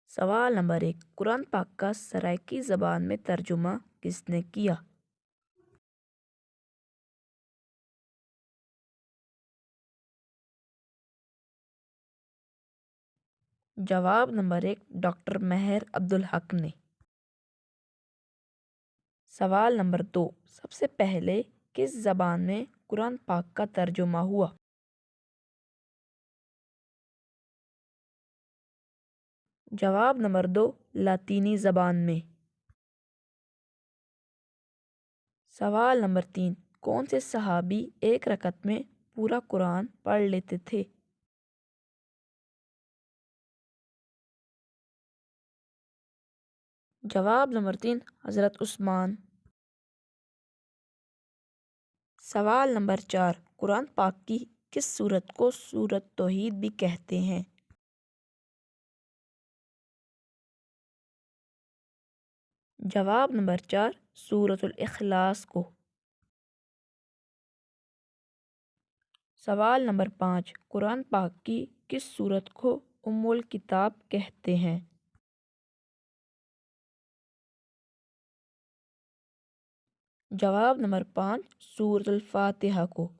سوال نمبر 1، قرآن پاک کا سرائکی زبان میں ترجمہ کس نے کیا؟ جواب نمبر 1، ڈاکٹر مہر عبدالحق نے۔ سوال نمبر 2، سب سے پہلے کس زبان میں قرآن پاک کا ترجمہ ہوا؟ جواب نمبر 2، لاطینی زبان میں۔ سوال نمبر 3، کون سے صحابی ایک رکعت میں پورا قرآن پڑھ لیتے تھے؟ جواب نمبر 3، حضرت عثمان۔ سوال نمبر 4، قرآن پاک کی کس سورت کو سورۃ توحید بھی کہتے ہیں؟ جواب نمبر 4، سورۃ الاخلاص کو۔ سوال نمبر 5، قرآن پاک کی کس سورت کو ام الکتاب کہتے ہیں؟ جواب نمبر 5، سورۃ الفاتحہ کو۔